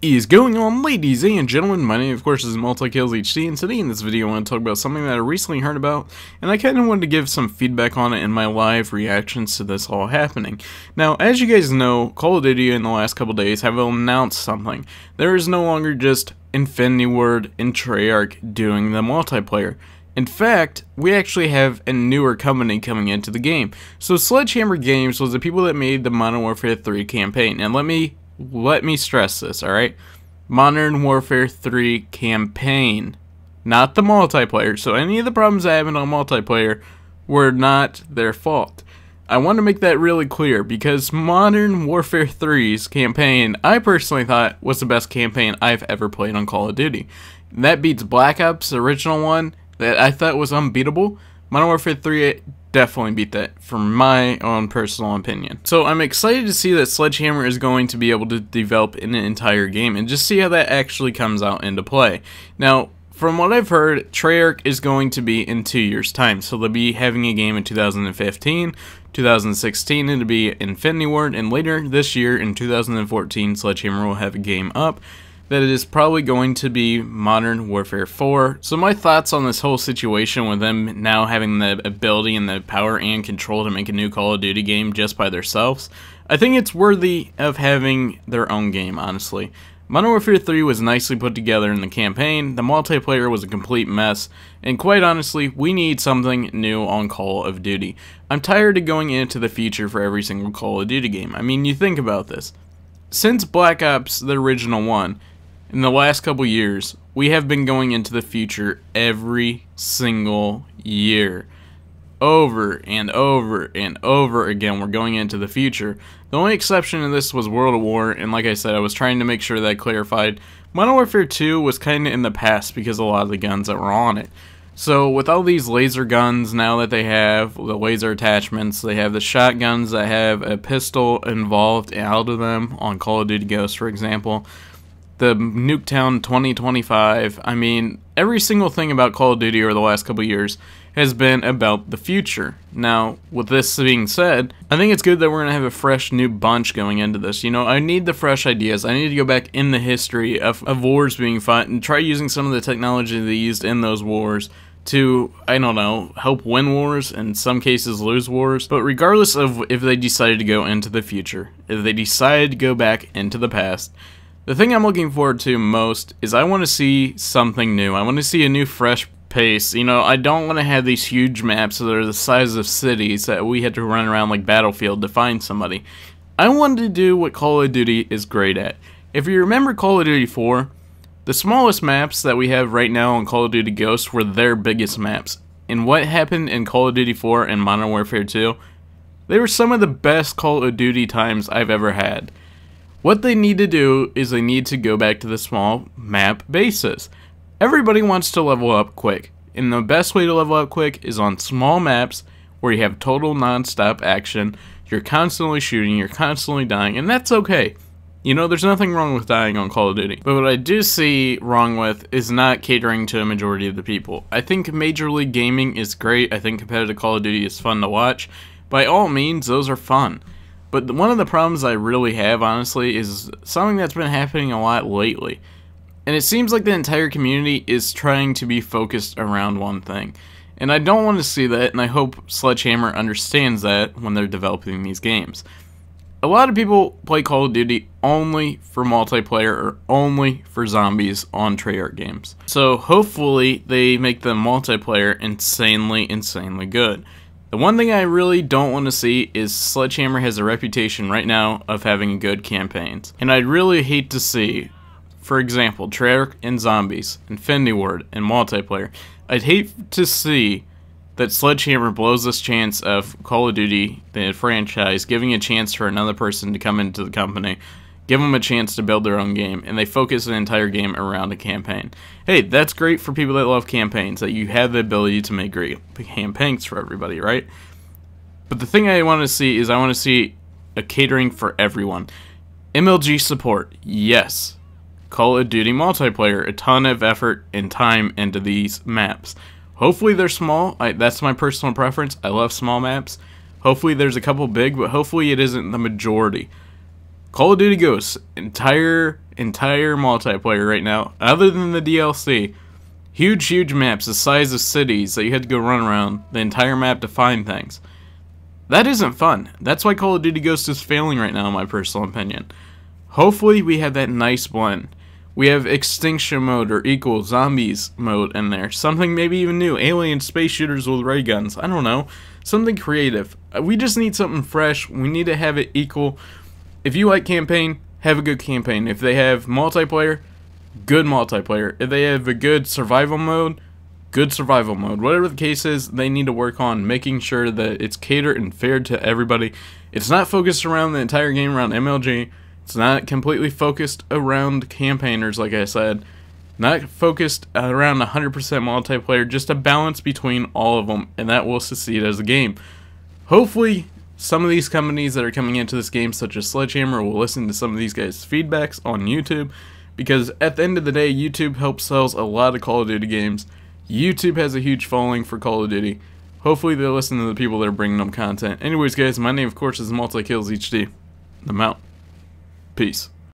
Is going on, ladies and gentlemen? My name, of course, is MultiKillsHD, and today in this video I want to talk about something that I recently heard about, and I kind of wanted to give some feedback on it in my live reactions to this all happening. Now, as you guys know, Call of Duty in the last couple days have announced something. There is no longer just Infinity Ward and Treyarch doing the multiplayer. In fact, we actually have a newer company coming into the game. So Sledgehammer Games was the people that made the Modern Warfare 3 campaign, and let me stress this, alright? Modern Warfare 3 campaign, not the multiplayer. So any of the problems that happened on multiplayer were not their fault. I want to make that really clear because Modern Warfare 3's campaign, I personally thought was the best campaign I've ever played on Call of Duty. That beats Black Ops, the original one, that I thought was unbeatable. Modern Warfare 3 definitely beat that, from my own personal opinion. So I'm excited to see that Sledgehammer is going to be able to develop an entire game and just see how that actually comes out into play. Now, from what I've heard, Treyarch is going to be in 2 years' time, so they'll be having a game in 2015, 2016 it'll be Infinity Ward, and later this year in 2014 Sledgehammer will have a game up that it is probably going to be Modern Warfare 4. So my thoughts on this whole situation with them now having the ability and the power and control to make a new Call of Duty game just by themselves, I think it's worthy of having their own game, honestly. Modern Warfare 3 was nicely put together in the campaign, the multiplayer was a complete mess, and quite honestly, we need something new on Call of Duty. I'm tired of going into the future for every single Call of Duty game. I mean, you think about this. Since Black Ops, the original one, in the last couple years, we have been going into the future every single year. Over and over and over again, we're going into the future. The only exception to this was World at War, and like I said, I was trying to make sure that I clarified. Modern Warfare 2 was kind of in the past because of a lot of the guns that were on it. So with all these laser guns now that they have, the laser attachments, they have the shotguns that have a pistol involved out of them on Call of Duty Ghosts, for example. The Nuketown 2025, I mean, every single thing about Call of Duty over the last couple years has been about the future. Now, with this being said, I think it's good that we're going to have a fresh new bunch going into this. You know, I need the fresh ideas. I need to go back in the history of wars being fought and try using some of the technology they used in those wars to, I don't know, help win wars, in some cases lose wars. But regardless of if they decided to go into the future, if they decided to go back into the past, the thing I'm looking forward to most is I want to see something new. I want to see a new fresh pace. You know, I don't want to have these huge maps that are the size of cities that we had to run around like Battlefield to find somebody. I wanted to do what Call of Duty is great at. If you remember Call of Duty 4, the smallest maps that we have right now on Call of Duty Ghosts were their biggest maps. And what happened in Call of Duty 4 and Modern Warfare 2, they were some of the best Call of Duty times I've ever had. What they need to do is they need to go back to the small map basis. Everybody wants to level up quick, and the best way to level up quick is on small maps where you have total non-stop action, you're constantly shooting, you're constantly dying, and that's okay. You know, there's nothing wrong with dying on Call of Duty. But what I do see wrong with is not catering to a majority of the people. I think Major League Gaming is great, I think competitive Call of Duty is fun to watch. By all means, those are fun. But one of the problems I really have, honestly, is something that's been happening a lot lately. And it seems like the entire community is trying to be focused around one thing. And I don't want to see that, and I hope Sledgehammer understands that when they're developing these games. A lot of people play Call of Duty only for multiplayer or only for zombies on Treyarch games. So hopefully they make the multiplayer insanely good. The one thing I really don't want to see is Sledgehammer has a reputation right now of having good campaigns. And I'd really hate to see, for example, Treyarch and Zombies, Infinity Ward, and multiplayer. I'd hate to see that Sledgehammer blows this chance of Call of Duty, the franchise, giving a chance for another person to come into the company, give them a chance to build their own game, and they focus the entire game around a campaign. Hey, that's great for people that love campaigns, that you have the ability to make great campaigns for everybody, right? But the thing I want to see is I want to see a catering for everyone. MLG support, yes. Call of Duty multiplayer, a ton of effort and time into these maps. Hopefully they're small, that's my personal preference, I love small maps. Hopefully there's a couple big, but hopefully it isn't the majority. Call of Duty Ghosts, entire multiplayer right now, other than the DLC. Huge maps the size of cities that you had to go run around the entire map to find things. That isn't fun. That's why Call of Duty Ghosts is failing right now, in my personal opinion. Hopefully we have that nice blend. We have extinction mode or equal zombies mode in there. Something maybe even new. Alien space shooters with ray guns. I don't know. Something creative. We just need something fresh. We need to have it equal. If you like campaign, have a good campaign. If they have multiplayer, good multiplayer. If they have a good survival mode, good survival mode. Whatever the case is, they need to work on making sure that it's catered and fair to everybody. It's not focused around the entire game around MLG. It's not completely focused around campaigners, like I said. Not focused around 100% multiplayer, just a balance between all of them, and that will succeed as a game. Hopefully, some of these companies that are coming into this game, such as Sledgehammer, will listen to some of these guys' feedbacks on YouTube, because at the end of the day, YouTube helps sells a lot of Call of Duty games. YouTube has a huge following for Call of Duty. Hopefully, they listen to the people that are bringing them content. Anyways, guys, my name, of course, is MultiKillsHD. I'm out. Peace.